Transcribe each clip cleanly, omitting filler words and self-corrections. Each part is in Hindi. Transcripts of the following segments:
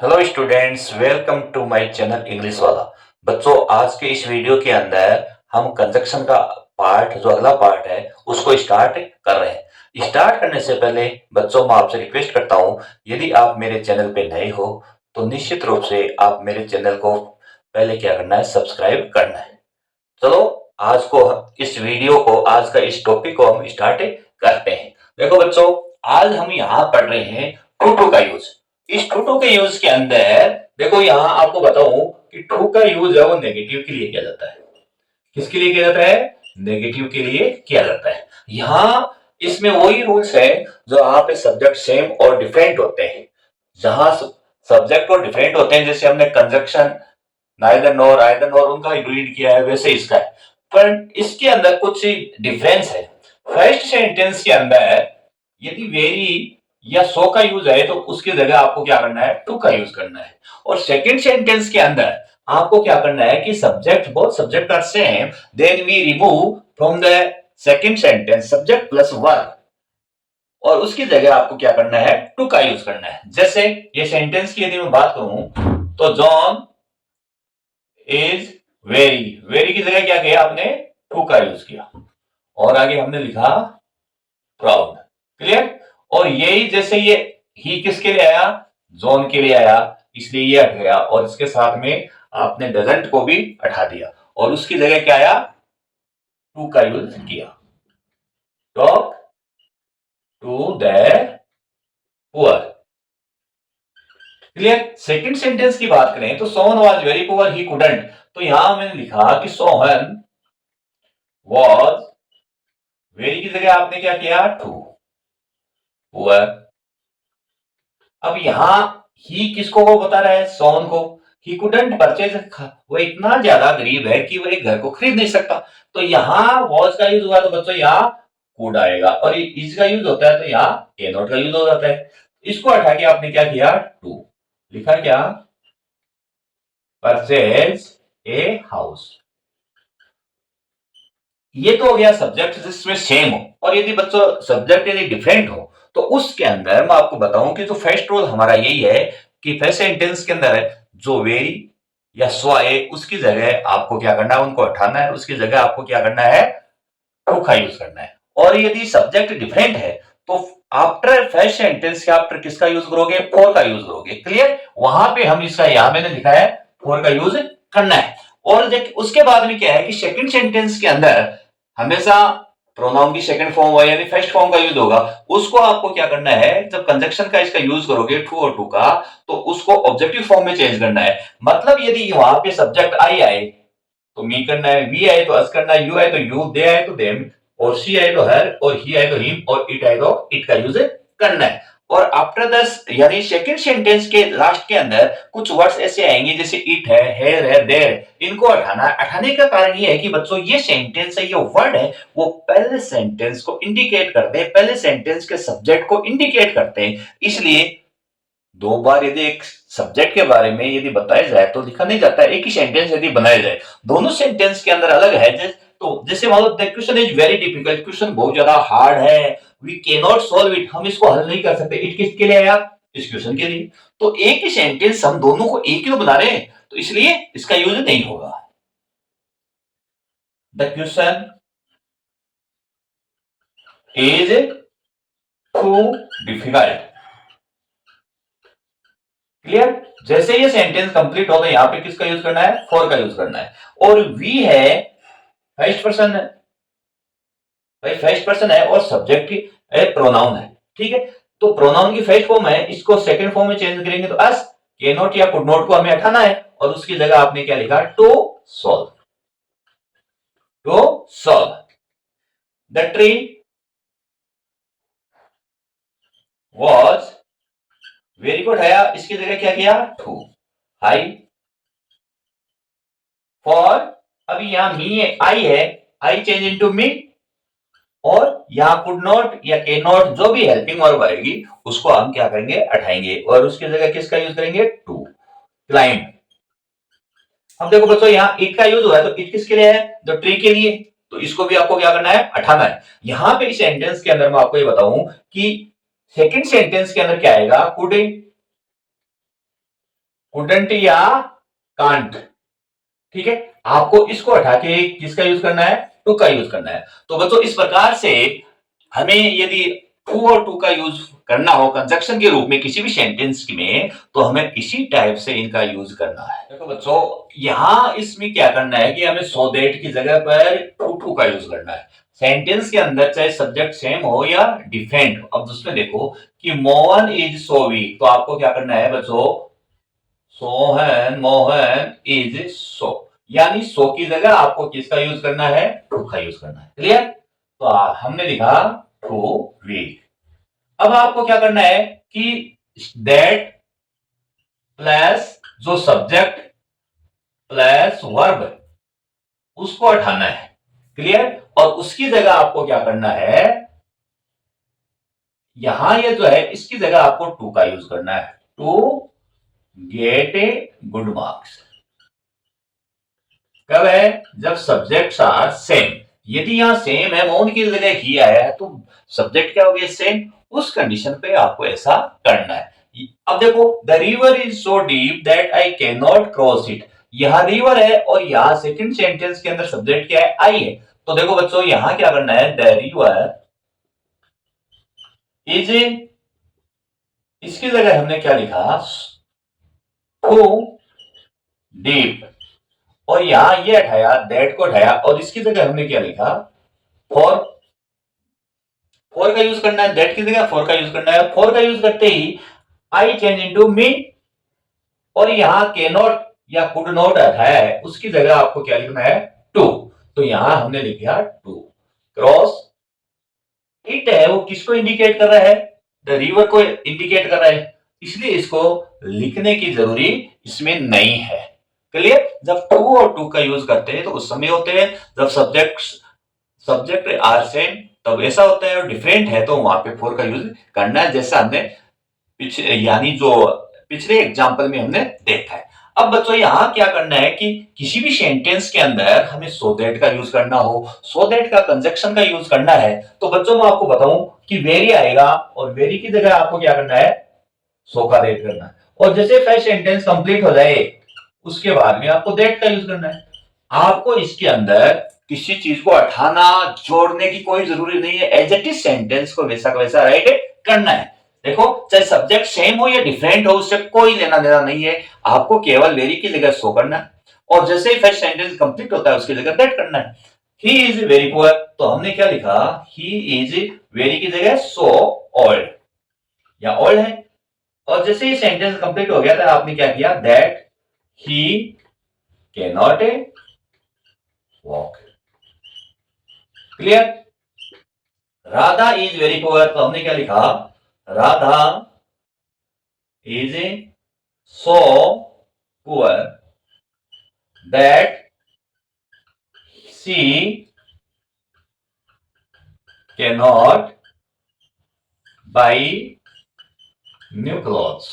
Hello students, welcome to my channel English वाला। बच्चों, आज के इस वीडियो के अंदर हम कंजक्शन का पार्ट, जो अगला पार्ट है, उसको स्टार्ट कर रहे हैं। स्टार्ट करने से पहले बच्चों, मैं आपसे रिक्वेस्ट करता हूं, यदि आप मेरे चैनल पे नए हो तो निश्चित रूप से आप मेरे चैनल को पहले क्या करना है, सब्सक्राइब करना है। चलो, आज को इस वीडियो को, आज का इस टॉपिक को हम स्टार्ट करते हैं। देखो बच्चों, आज हम यहाँ पढ़ रहे हैं टू टू का यूज। इस टू टू के यूज के अंदर देखो, यहाँ आपको बताऊं कि टू का यूज है वो नेगेटिव के लिए किया जाता है। किसके लिए किया जाता है? नेगेटिव के लिए किया जाता है। यहाँ इसमें वही रूल्स है जो यहाँ पे सब्जेक्ट सेम और डिफरेंट होते हैं। जहां सब्जेक्ट और डिफरेंट होते हैं, जैसे हमने कंजक्शन नाइदर नोर आइदर नोर उनका रीड किया है, वैसे इसका है। पर इसके अंदर कुछ डिफरेंस है। फर्स्ट सेंटेंस के अंदर यदि वेरी या सो का यूज है तो उसकी जगह आपको क्या करना है, टू का यूज करना है। और सेकंड सेंटेंस के अंदर आपको क्या करना है कि subject, both subject are same, then we remove from the second sentence subject plus verb, और उसकी जगह आपको क्या करना है, टू का यूज करना है। जैसे ये सेंटेंस की यदि मैं बात करूं तो जॉन इज वेरी, वेरी की जगह क्या किया आपने, टू का यूज किया। और आगे हमने लिखा प्राउड। क्लियर? और यही जैसे ये ही किसके लिए आया, जॉन के लिए आया, इसलिए ये हट गया और इसके साथ में आपने डजंट को भी हटा दिया और उसकी जगह क्या आया, टू का यूज किया। Talk to the poor. Clear? Second sentence की बात करें तो Sohan was very poor he couldn't, तो यहां मैंने लिखा कि सोहन वाज, वेरी की जगह आपने क्या किया, टू, पुअर। अब यहां ही किसको को बता रहा है, सोहन को। ही कुडंट परचेज, वो इतना ज्यादा गरीब है कि वो एक घर को खरीद नहीं सकता। तो यहां वॉज का यूज हुआ तो बच्चों यहाँ कुड आएगा, और इज का यूज होता है तो यहाँ ए नॉट का यूज हो जाता है। इसको हटा के आपने क्या किया, टू लिखा, क्या, परचेज ए हाउस। ये तो हो गया सब्जेक्ट जिसमें सेम हो। और यदि बच्चों सब्जेक्ट यदि डिफरेंट हो तो उसके अंदर मैं आपको बताऊं कि जो फर्स्ट रूल हमारा यही है कि फर्स्ट सेंटेंस के अंदर जो वेरी या सो आए उसकी जगह आपको क्या करना है, उनको हटाना है, उसकी जगह आपको क्या करना है, टू का यूज करना है। और यदि सब्जेक्ट डिफरेंट है तो आफ्टर फर्स्ट सेंटेंस के आफ्टर किसका यूज करोगे, फोर का यूज करोगे। क्लियर? वहां पे हम इसका, यहां मैंने लिखा है फोर का यूज करना है। और उसके बाद में क्या है कि सेकंड सेंटेंस के अंदर हमेशा प्रोनाउन की सेकंड फॉर्म हो यानी फर्स्ट फॉर्म का यूज होगा। उसको आपको क्या करना है, जब कंजक्शन का इसका यूज करोगे टू और टू का, तो उसको ऑब्जेक्टिव फॉर्म में चेंज करना है। मतलब यदि वहां पे सब्जेक्ट आई आए तो मी करना है, वी आए तो अस करना है, यू आए तो यू, दे आए तो देम, और शी आए तो हर, और ही आए तो हिम, और इट आए तो इट का यूज करना है। और आफ्टर दस यानी सेकंड सेंटेंस के लास्ट के अंदर कुछ वर्ड्स ऐसे आएंगे जैसे इट है, हेयर है, देयर, इनको हटाना। हटाने का कारण ये है कि बच्चों ये सेंटेंस है, ये वर्ड है, वो पहले सेंटेंस को इंडिकेट करते हैं, पहले सेंटेंस के सब्जेक्ट को इंडिकेट करते हैं। इसलिए दो बार यदि एक सब्जेक्ट के बारे में यदि बताया जाए तो लिखा नहीं जाता, एक ही सेंटेंस यदि बनाया जाए, दोनों सेंटेंस के अंदर अलग है। तो जैसे मान लो the question is very difficult, question बहुत ज्यादा हार्ड है, we can not solve it, हम इसको हल नहीं कर सकते। इट किसके लिए आया, इस क्वेश्चन के लिए। तो एक ही सेंटेंस हम दोनों को एक ही तो बना रहे हैं, तो इसलिए इसका यूज नहीं होगा। The question is too difficult. Clear? जैसे ये सेंटेंस कंप्लीट हो तो यहाँ पे किसका यूज करना है, फॉर का यूज करना है। और वी है, फर्स्ट पर्सन है, भाई फर्स्ट पर्सन है, और सब्जेक्ट की प्रोनाउन है। ठीक है? तो प्रोनाउन की फर्स्ट फॉर्म है, इसको सेकंड फॉर्म में चेंज करेंगे तो अस, के नॉट या कुड नॉट को हमें हटाना है, और उसकी जगह आपने क्या लिखा, to solve. To solve the tree was very good है, इसकी जगह क्या किया, टू हाई। फॉर, अभी यहां मी आई है, आई चेंज इनटू मी, और यहां कुड नॉट या के नॉट जो भी हेल्पिंग वर्ब आएगी उसको हम क्या करेंगे, हटाएंगे, और उसकी जगह किसका यूज करेंगे, टू। क्लाइंब। अब देखो बच्चों, यहाँ इट का यूज हुआ है तो इट किसके लिए है, द ट्री के लिए, तो इसको भी आपको क्या करना है, हटाना है। यहां पे इस सेंटेंस के अंदर मैं आपको ये बताऊं कि सेकंड सेंटेंस के अंदर क्या आएगा, कुड, कुडंट या कांट, ठीक है। आपको इसको हटा के किसका यूज करना है, टू का यूज करना है। तो बच्चों इस प्रकार से हमें यदि टू और टू का यूज करना हो कंजक्शन के रूप में किसी भी सेंटेंस में, तो हमें इसी टाइप से इनका यूज करना है। देखो बच्चों यहां इसमें क्या करना है कि हमें सो दैट की जगह पर टू टू का यूज करना है। सेंटेंस के अंदर चाहे सब्जेक्ट सेम हो या डिफरेंट हो। अब उसमें देखो कि मोहन इज सो वीक, तो आपको क्या करना है बच्चों, सोहन मोहन इज सो, यानी सो की जगह आपको किसका यूज करना है, टू का यूज करना है। क्लियर। तो हमने लिखा टू वीक। अब आपको क्या करना है कि दैट प्लस जो सब्जेक्ट प्लस वर्ब उसको हटाना है। क्लियर। और उसकी जगह आपको क्या करना है, यहां ये जो है इसकी जगह आपको टू का यूज करना है, to get a good marks. कब है, जब सब्जेक्ट्स आर सेम। यदि यहां सेम है, मौन की जगह ही आया है, तो सब्जेक्ट क्या हो गया, सेम। उस कंडीशन पे आपको ऐसा करना है। अब देखो the river is so deep that I can not cross it. यहां रिवर है और यहां सेकंड सेंटेंस के अंदर सब्जेक्ट क्या है, आई है। तो देखो बच्चों यहां क्या करना है, द रिवर इज, इसकी जगह हमने क्या लिखा, टू डीप। और यहां ये हटाया, दैट को हटाया और इसकी जगह हमने क्या लिखा, फॉर। फोर का यूज करना है, दैट की जगह फोर का यूज करना है। फोर का यूज करते ही आई चेंज इनटू मी, और यहां के नॉट या कुड नॉट हटाया है, उसकी जगह आपको क्या लिखना है, टू। तो यहां हमने लिखा टू। क्रॉस इट है, वो किसको इंडिकेट कर रहा है, द रिवर को इंडिकेट कर रहा है, इसलिए इसको लिखने की जरूरी इसमें नहीं है। क्लियर। जब टू और टू का यूज करते हैं तो उस समय होते हैं जब सब्जेक्ट आर सेम, तब ऐसा होता है, और डिफरेंट है तो वहां पे फोर का यूज करना है, जैसा हमने यानी जो पिछले एग्जाम्पल में हमने देखा है। अब बच्चों यहां क्या करना है कि किसी भी सेंटेंस के अंदर हमें सो दैट का यूज करना हो, सो दैट का कंजक्शन का यूज करना है, तो बच्चों मैं आपको बताऊं कि वेरी आएगा, और वेरी की जगह आपको क्या करना है, सो का दैट करना है। और जैसे फर्स्ट सेंटेंस कंप्लीट हो जाए उसके बाद में आपको दैट का यूज करना है। आपको इसके अंदर किसी चीज को हटाना जोड़ने की कोई जरूरी नहीं है, एज इट इज सेंटेंस को वैसा का वैसा राइट करना है। देखो चाहे सब्जेक्ट सेम हो या डिफरेंट हो, उससे कोई लेना देना नहीं है, आपको केवल वेरी की जगह सो करना है, और जैसे ही फर्स्ट सेंटेंस कंप्लीट होता है उसकी जगह दैट करना है। ही इज वेरी पुअर, तो हमने क्या लिखा, ही इज वेरी की जगह सो ओल्ड, या ओल्ड है। और जैसे ही सेंटेंस कंप्लीट हो गया था आपने क्या किया, that he can not walk. Clear. Radha is very poor, तो हमने क्या लिखा, Radha is so poor that she can not buy new clothes.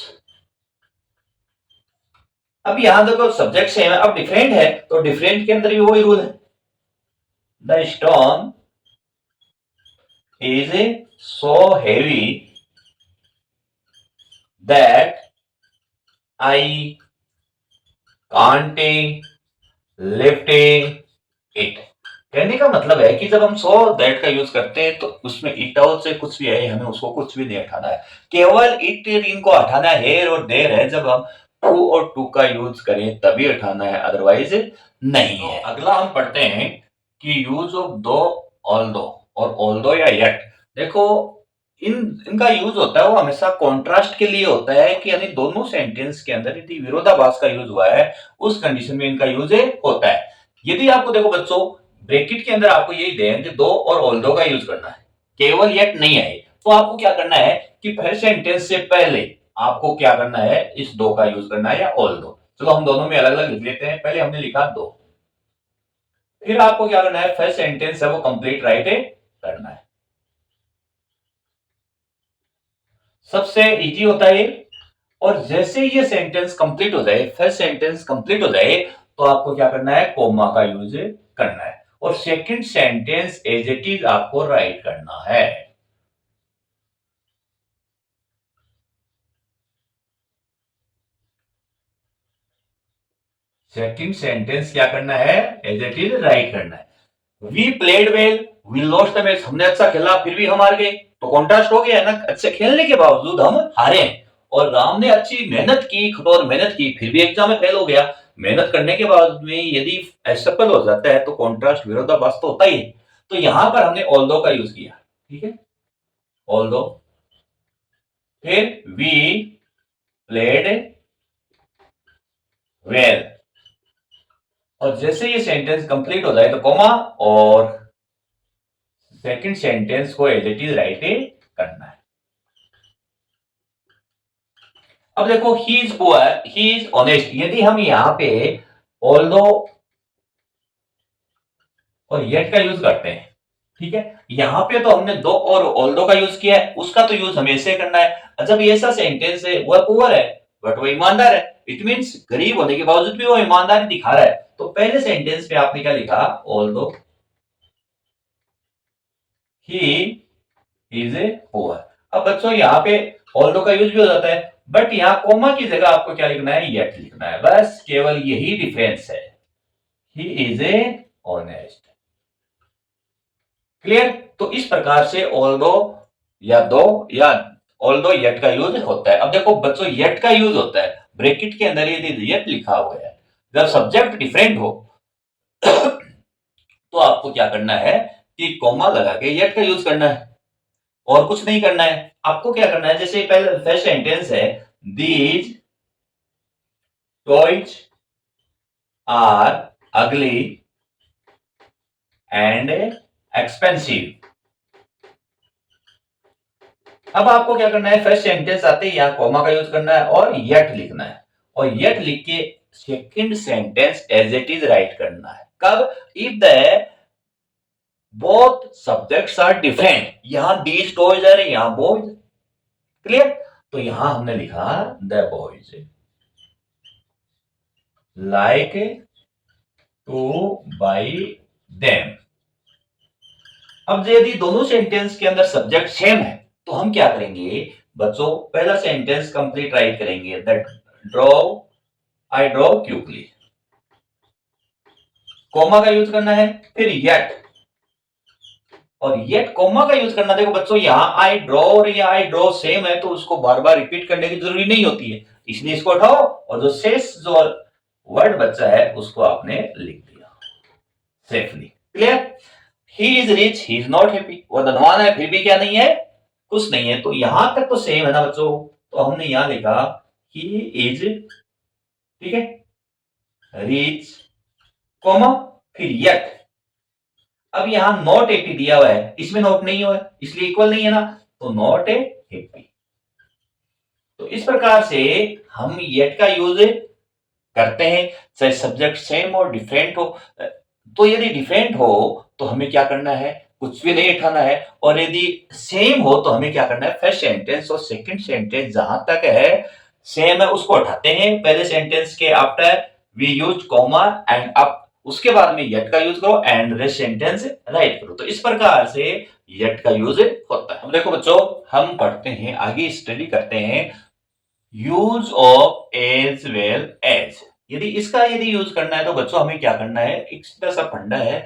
अब यहां देखो सब्जेक्ट सेम है, अब डिफरेंट है तो डिफरेंट के अंदर भी वही रूल है, the stone is so heavy that I can't lift it. कहने का मतलब है कि जब हम सो दैट का यूज करते हैं तो उसमें इट आउट से कुछ भी है, हमें उसको कुछ भी नहीं हटाना है, केवल इट इनको हटाना है, हेर और देर है, जब हम टू और टू का यूज करें तभी हटाना है, अदरवाइज नहीं है। अगला हम पढ़ते हैं कि यूज ऑफ दो, ऑल दो और ऑल दो या येट। देखो इन इनका यूज होता है वो हमेशा कॉन्ट्रास्ट के लिए होता है, कि यानी दोनों सेंटेंस के अंदर यदि विरोधाभास का यूज हुआ है उस कंडीशन में इनका यूज होता है। यदि आपको देखो बच्चों ब्रैकेट के अंदर आपको यही दें कि दो और ऑल दो का यूज करना है, केवल येट नहीं आए, तो आपको क्या करना है कि फर्स्ट सेंटेंस से पहले आपको क्या करना है, इस दो का यूज करना है या ऑल दो। चलो हम दोनों में अलग अलग लिख लेते हैं। पहले हमने लिखा दो, फिर आपको क्या करना है, फर्स्ट सेंटेंस है वो कंप्लीट राइट करना है। सबसे इजी होता है ये। और जैसे ही ये सेंटेंस कंप्लीट हो जाए, फर्स्ट सेंटेंस कंप्लीट हो जाए, तो आपको क्या करना है, कोमा का यूज करना है, और second sentence as it is आपको राइट करना है। सेकंड सेंटेंस क्या करना है, एज इट इज राइट करना है। We played well, we lost the match, हमने अच्छा खेला फिर भी हम हार गए, तो कॉन्ट्रास्ट हो गया है ना, अच्छे खेलने के बावजूद हम हारे। और राम ने अच्छी मेहनत की, कठोर मेहनत की, फिर भी एग्जाम में फेल हो गया। मेहनत करने के बाद में यदि असफल हो जाता है तो कॉन्ट्रास्ट, विरोधाभास तो होता ही है। तो यहां पर हमने ऑल्दो का यूज किया, ठीक है, ऑल्दो। फिर वी प्लेड वेल, और जैसे ये सेंटेंस कंप्लीट हो जाए तो कॉमा, और सेकंड सेंटेंस को एज इट इज राइट करना है। अब देखो, he is poor, he is honest, यदि हम यहां पे ऑल्दो और येट का यूज करते हैं, ठीक है, यहां पे तो हमने दो और ऑल्दो का यूज किया है, उसका तो यूज हमें ऐसे करना है। जब ये ऐसा सेंटेंस है, वह पुअर है बट वो ईमानदार है, इट मींस गरीब होने के बावजूद भी वो ईमानदारी दिखा रहा है, तो पहले सेंटेंस पे आपने क्या लिखा, although he is a poor. अब बच्चों यहाँ पे ऑल्दो का यूज भी हो जाता है, बट यहाँ कोमा की जगह आपको क्या लिखना है, येट लिखना है, बस केवल यही डिफरेंस है। ही इज ए ऑनेस्ट। क्लियर? तो इस प्रकार से ऑल्दो या दो या ऑल्दो येट का यूज होता है। अब देखो बच्चों, येट का यूज होता है ब्रैकेट के अंदर यदि येट लिखा हुआ है, जब सब्जेक्ट डिफरेंट हो तो आपको क्या करना है कि कॉमा लगा के येट का यूज करना है, और कुछ नहीं करना है। आपको क्या करना है, जैसे पहले फर्स्ट सेंटेंस है, these toys are ugly and expensive. अब आपको क्या करना है, फर्स्ट सेंटेंस आते ही यहाँ कॉमा का यूज करना है और येट लिखना है, और येट लिख के second sentence as it is write करना है। कब? If the both subjects are different, यहां दीज टॉयज है, यहां बॉयज। क्लियर? तो यहां हमने लिखा the boys like to buy them. अब यदि दोनों सेंटेंस के अंदर सब्जेक्ट सेम है तो हम क्या करेंगे बच्चों, पहला सेंटेंस कंप्लीट राइट करेंगे, that draw, I draw quickly, comma का यूज करना है, फिर येट, और येट कोमा का यूज करना। देखो बच्चों, यहां आई ड्रॉ और ये आई ड्रॉ सेम है तो उसको बार बार रिपीट करने की जरूरी नहीं होती है, इसलिए इसको उठाओ और जो शेष जो वर्ड बच्चा है उसको आपने लिख दिया safely. Clear? He is rich, he is not happy, वो धनवान है फिर भी क्या नहीं है, कुछ नहीं है। तो यहां तक तो सेम है ना बच्चों, तो हमने यहां लिखा ही इज, ठीक है, रिच, कॉमा, फिर येट। अब यहां नॉट एपी दिया हुआ है, इसमें नॉट नहीं हुआ है इसलिए इक्वल नहीं है ना, तो नॉट ए हैप्पी। तो इस प्रकार से हम येट का यूज करते हैं, चाहे सब्जेक्ट सेम और डिफरेंट हो। तो यदि डिफरेंट हो तो हमें क्या करना है, कुछ भी नहीं उठाना है, और यदि सेम हो तो हमें क्या करना है, फर्स्ट सेंटेंस और सेकंड सेंटेंस जहां तक है सेम है उसको उठाते हैं, पहले सेंटेंस के after we use comma and up, उसके बाद में येट का यूज करो एंड रेस्ट सेंटेंस राइट करो। तो इस प्रकार से येट का यूज होता है। अब देखो बच्चों, हम पढ़ते हैं आगे, स्टडी करते हैं use of as well as. यदि इसका यदि यूज करना है तो बच्चों हमें क्या करना है, एक सीधा सा फंडा है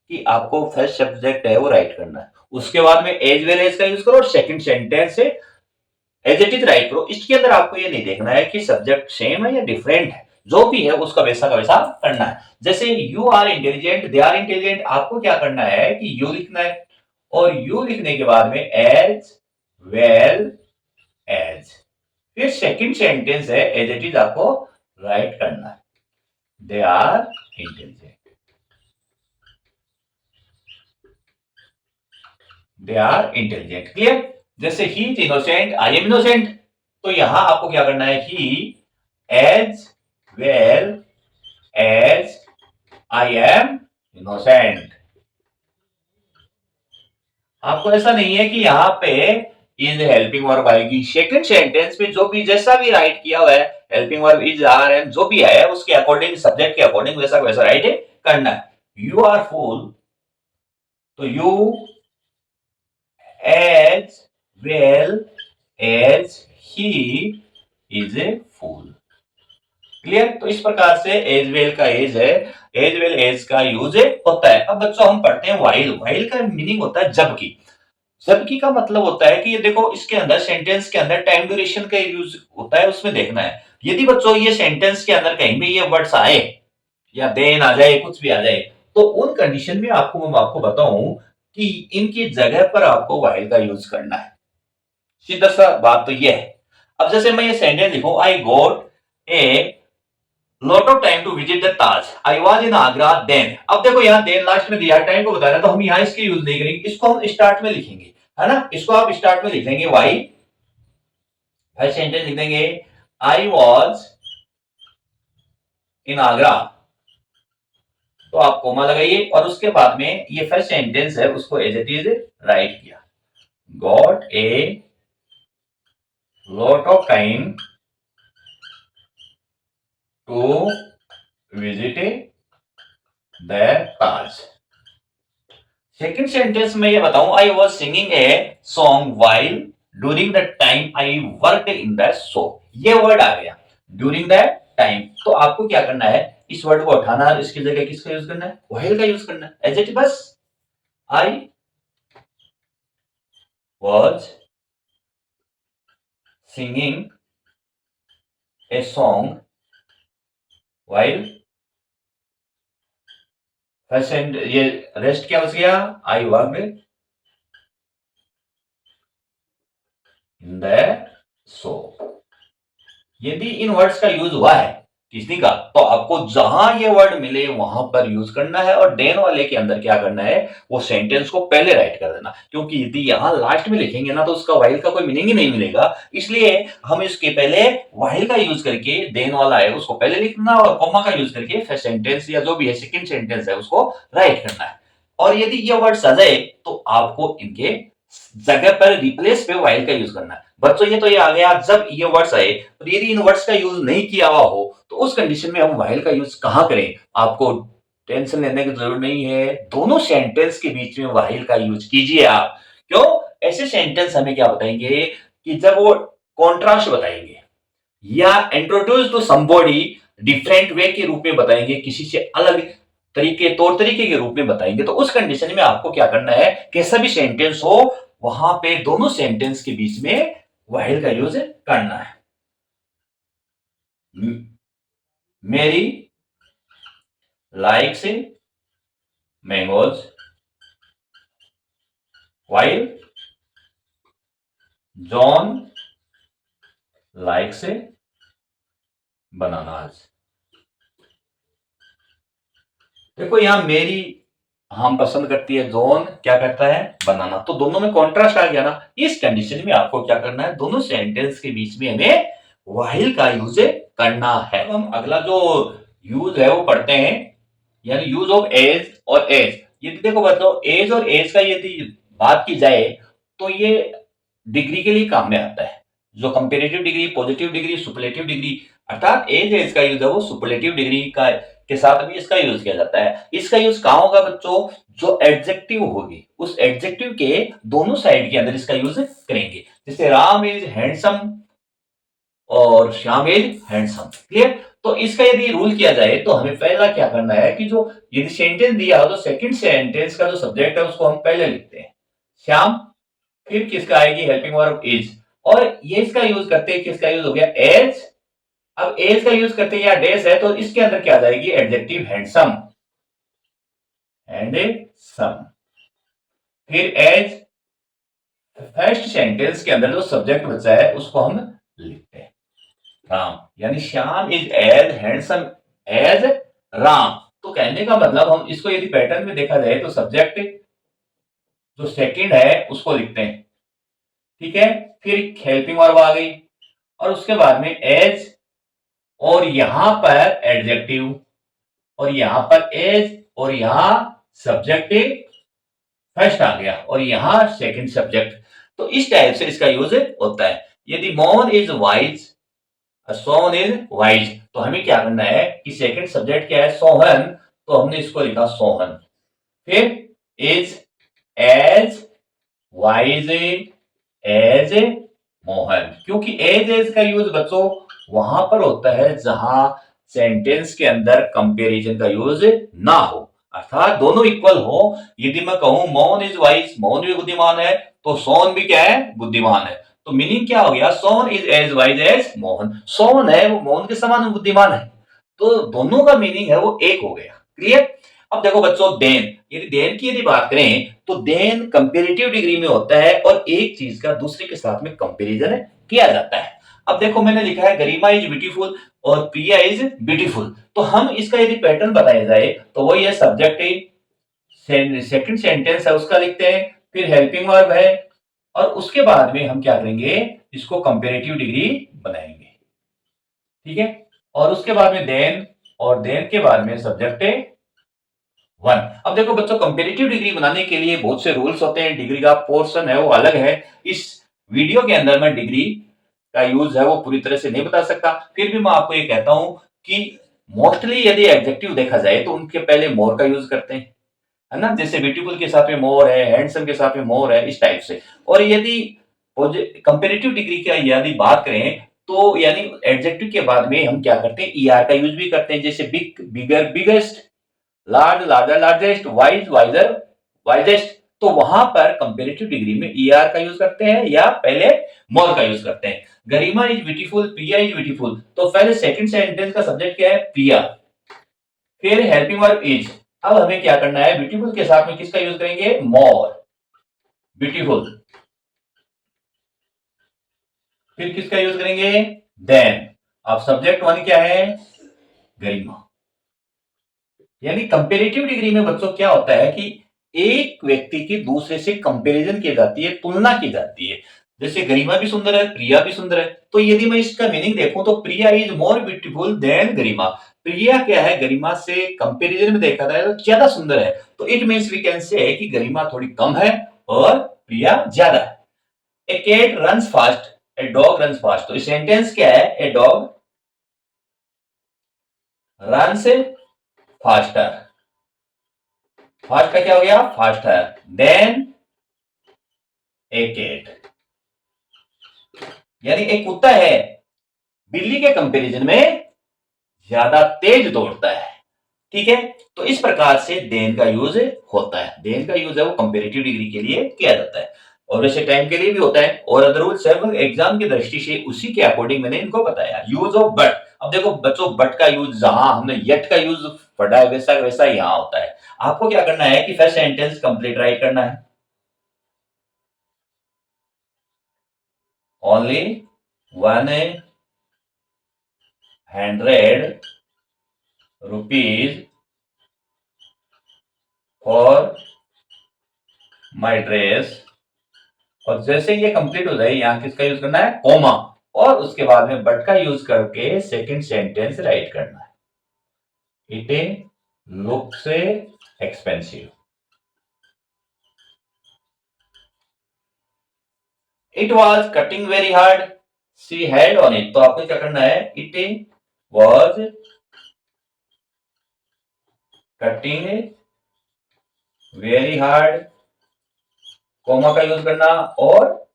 कि आपको फर्स्ट सब्जेक्ट है वो राइट करना है, उसके बाद में एज वेल एज का यूज करो और सेकंड सेंटेंस से एज इट इज राइट करो। इसके अंदर आपको ये नहीं देखना है कि सब्जेक्ट सेम है या डिफरेंट है, जो भी है उसका वैसा का वैसा करना है। जैसे you are intelligent, they are intelligent, आपको क्या करना है कि यू लिखना है, और यू लिखने के बाद में एज वेल एज, फिर सेकंड सेंटेंस है एज इट इज आपको राइट करना है, they are intelligent, they are intelligent. Clear? जैसे he is innocent, I am innocent, तो यहां आपको क्या करना है, he as well as I am innocent. आपको ऐसा नहीं है कि यहाँ पे इज हेल्पिंग वर्ब आएगी, सेकंड सेंटेंस में जो भी जैसा भी राइट किया हुआ है, helping verb is R M जो भी है उसके अकॉर्डिंग, सब्जेक्ट के अकॉर्डिंग वैसा वैसा राइट करना है। यू आर फूल, तो you as well as he is a fool. Clear. तो इस प्रकार से एज वेल का एज है, एज वेल एज का यूज होता है। अब बच्चों हम पढ़ते हैं व्हाइल। व्हाइल का मीनिंग होता है जबकि। जबकि का मतलब होता है कि ये देखो इसके अंदर सेंटेंस के अंदर टाइम ड्यूरेशन का यूज होता है, उसमें देखना है। यदि बच्चों ये सेंटेंस के अंदर कहीं भी ये वर्ड्स आए या देन आ जाए, कुछ भी आ जाए, तो उन कंडीशन में आपको बताऊं कि इनकी जगह पर आपको व्हाइल का यूज करना है। सीधा सा बात तो ये है। अब जैसे मैं ये सेंटेंस लिखूं, I got a lot of time to visit the Taj, I was in Agra then. अब देखो यहाँ देन लास्ट में दिया, टाइम को बताया, तो हम यहाँ इसके यूज नहीं करेंगे, इसको हम स्टार्ट में लिखेंगे, है ना। इसको आप स्टार्ट में लिख लेंगे वाई, फर्स्ट सेंटेंस लिख देंगे आई वॉज इन आगरा, तो आप कोमा लगाइए और उसके बाद में ये फर्स्ट सेंटेंस है उसको एज इट इज राइट किया। Got a lot of time to visit the Taj. Second sentence में ये बताऊं, I was singing a song while during the time I work in the show. ये वर्ड आ गया ड्यूरिंग द टाइम, तो आपको क्या करना है, इस वर्ड को उठाना, इसकी जगह किसका यूज करना है, वाइल का यूज करना है, एज इट। बस आई was singing a song while, first ये रेस्ट क्या बच गया, आई वर्क इन द शो। यदि इन वर्ड्स का यूज हुआ है किसी का, तो आपको जहां ये वर्ड मिले वहां पर यूज करना है, और देन वाले के अंदर क्या करना है, वो सेंटेंस को पहले राइट कर देना, क्योंकि यदि यहां लास्ट में लिखेंगे ना तो उसका वाइल का कोई मीनिंग ही नहीं मिलेगा। इसलिए हम इसके पहले वाइल का यूज करके, देन वाला है उसको पहले लिखना, और कॉमा का यूज करके फर्स्ट सेंटेंस या जो भी है सेकंड सेंटेंस है उसको राइट करना है। और यदि ये वर्ड आ जाए तो आपको इनके जगह पर रिप्लेस पे वाइल का यूज करना है। बच्चों ये तो ये आ गया जब ये वर्ड्स आए, और यदि इन वर्ड्स का यूज नहीं किया हुआ हो तो उस कंडीशन में हम वाइल का यूज कहां करें। आपको टेंशन लेने की जरूरत नहीं है, दोनों सेंटेंस के बीच में वाइल का यूज कीजिए आप। क्यों, ऐसे सेंटेंस हमें क्या बताएंगे कि जब वो कॉन्ट्रास्ट बताएंगे या introduce to somebody different way के रूप में बताएंगे, किसी से अलग तरीके तौर तरीके के रूप में बताएंगे, तो उस कंडीशन में आपको क्या करना है, कैसा भी सेंटेंस हो वहां पे दोनों सेंटेंस के बीच में वाइल का यूज करना है। मेरी likes mangoes while John likes bananas. देखो यहां मेरी हम पसंद करती है, जॉन क्या करता है, बनाना, तो दोनों में कॉन्ट्रास्ट आ गया ना। इस कंडीशन में आपको क्या करना है, दोनों सेंटेंस के बीच में हमें वाइल का यूज करना है। हम अगला जो यूज है वो पढ़ते हैं, यानी यूज ऑफ एज और एज। ये देखो बच्चों, एज और एज का यदि बात की जाए तो ये डिग्री के लिए काम में आता है। जो comparative degree, positive degree, superlative degree, अर्थात एज एज का यूज है वो सुपरलेटिव डिग्री का के साथ भी इसका यूज किया जाता है। इसका यूज कहां होगा बच्चों, जो एडजेक्टिव होगी उस एडजेक्टिव के दोनों साइड के अंदर इसका यूज करेंगे। जैसे राम इज हैंडसम और श्याम इज हैंडसम। क्लियर। तो इसका यदि रूल किया जाए तो हमें पहला क्या करना है कि जो यदि सेंटेंस दिया हो तो सेकंड सेंटेंस का जो सब्जेक्ट है उसको हम पहले लिखते हैं श्याम, फिर किसका आएगी हेल्पिंग वर्ब इज, और ये इसका यूज करते हैं, किसका यूज हो गया एज। अब एज का यूज करते हैं या डेज है तो इसके अंदर क्या आ जाएगी एडजेक्टिव हैंडसम, हैंडसम। फिर एज फर्स्ट सेंटेंस के अंदर जो सब्जेक्ट बचा है उसको हम लिखते हैं राम, यानी Shyam is as handsome as Ram. तो कहने का मतलब हम इसको यदि पैटर्न में देखा जाए तो सब्जेक्ट जो सेकंड है उसको लिखते हैं, ठीक है, फिर हेल्पिंग वर्ब आ गई, और उसके बाद में एज, और यहां पर एडजेक्टिव, और यहां पर एज, और यहां सब्जेक्टिव फर्स्ट आ गया, और यहां सेकंड सब्जेक्ट। तो इस टाइप से इसका यूज होता है। यदि Mohan is wise, Sohan is wise, तो हमें क्या करना है कि सेकंड सब्जेक्ट क्या है सोहन, तो हमने इसको लिखा सोहन, फिर is as wise as Mohan, क्योंकि एज एज का यूज बच्चों वहां पर होता है जहां सेंटेंस के अंदर कंपैरिजन का यूज ना हो, अर्थात दोनों इक्वल हो। यदि मैं कहूं मोहन इज वाइज, मोहन भी बुद्धिमान है, तो सोन भी क्या है, बुद्धिमान है। तो मीनिंग क्या हो गया, Sohan is as wise as Mohan, Sohan है वो मोहन के समान बुद्धिमान है। तो दोनों का मीनिंग है वो एक हो गया। क्लियर। अब देखो बच्चों, देन, यदि देन की यदि बात करें तो देन कंपेरेटिव डिग्री में होता है और एक चीज का दूसरे के साथ में कंपैरिजन किया जाता है। अब देखो मैंने लिखा है गरिमा इज ब्यूटीफुल और प्रिया इज ब्यूटीफुल, तो हम इसका यदि पैटर्न बताया जाए तो वो ये सब्जेक्ट सेकंड सेंटेंस है उसका लिखते हैं, फिर हेल्पिंग वर्ब है, और उसके बाद में हम क्या करेंगे, इसको कंपेरेटिव डिग्री बनाएंगे। ठीक है। और उसके बाद में देन, और देन के बाद में सब्जेक्ट वन। अब देखो बच्चों, कंपेरेटिव डिग्री बनाने के लिए बहुत से रूल्स होते हैं, डिग्री का पोर्शन है वो अलग है। इस वीडियो के अंदर मैं डिग्री का यूज है वो पूरी तरह से नहीं बता सकता, फिर भी मैं आपको ये कहता हूं कि मोस्टली यदि एडजेक्टिव देखा जाए तो उनके पहले मोर का यूज करते हैं, है ना। जैसे ब्यूटीफुल के साथ में मोर है, हैंडसम के साथ में मोर है, इस टाइप से। और यदि कंपेरेटिव डिग्री की यदि बात करें तो यानी एडजेक्टिव के बाद में हम क्या करते हैं, ईआर का यूज भी करते हैं। जैसे big, bigger, biggest, large, larger, largest, wise, wiser, wisest, तो वहां पर कंपेरेटिव डिग्री में ईआर का यूज करते हैं या पहले मोर का यूज करते हैं। Garima is beautiful, Priya is beautiful, तो पहले सेकंड सेंटेंस का सब्जेक्ट क्या है, प्रिया, फिर हेल्पिंग वर्ब इज। अब हमें क्या करना है, ब्यूटीफुल के साथ में किसका यूज करेंगे, मोर, ब्यूटीफुल, फिर किसका यूज करेंगे, देन। अब सब्जेक्ट वन क्या है, गरिमा। यानी कंपेरेटिव डिग्री में बच्चों क्या होता है कि एक व्यक्ति की दूसरे से कंपैरिजन की जाती है, तुलना की जाती है। जैसे गरिमा भी सुंदर है, प्रिया भी सुंदर है, तो यदि मैं इसका मीनिंग देखूं तो प्रिया इज मोर ब्यूटीफुल देन गरिमा। प्रिया क्या है, गरिमा से कंपैरिजन में देखा जाए तो ज्यादा सुंदर है, तो it means we can say कि गरिमा थोड़ी कम है और प्रिया ज्यादा है। A cat runs fast, a dog runs fast, तो सेंटेंस क्या है, a dog runs faster, fast का क्या हो गया, फास्टर, देन ए कैट। यानी एक कुत्ता है बिल्ली के कंपैरिजन में ज्यादा तेज दौड़ता है। ठीक है। तो इस प्रकार से देन का यूज होता है, देन का यूज है वो कंपैरेटिव डिग्री के लिए किया जाता है, और वैसे टाइम के लिए भी होता है। और अदर रूल सेवन एग्जाम की दृष्टि से उसी के अकॉर्डिंग मैंने इनको बताया। यूज ऑफ बट, अब देखो बच्चों, बट का यूज जहां हमने येट का यूज पढ़ा है वैसा वैसा यहाँ होता है। आपको क्या करना है कि फर्स्ट सेंटेंस कंप्लीट राइट करना है। Only 100 rupees for my dress, और जैसे ये कंप्लीट हो जाए यहाँ किसका यूज करना है, कोमा, और उसके बाद में बट का यूज करके सेकंड सेंटेंस राइट करना है। It looks expensive, it was cutting very hard, she had on it, तो आपको क्या करना है, it was cutting very hard, comma का यूज करना, और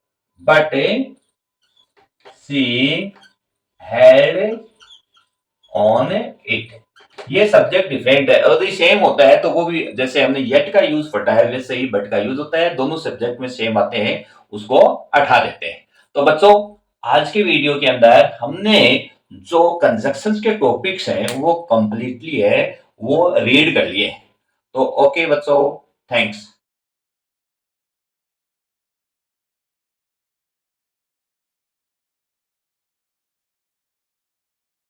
but she had on it. ये सब्जेक्ट डिफरेंट है, और सेम होता है तो वो भी जैसे हमने येट का यूज पढ़ा है वैसे ही बट का यूज होता है, दोनों सब्जेक्ट में सेम आते हैं, उसको हटा देते हैं। तो बच्चों, आज की वीडियो के अंदर हमने जो कंजक्शंस के टॉपिक्स हैं वो कंप्लीटली है वो रीड कर लिए। तो ओके बच्चों, थैंक्स।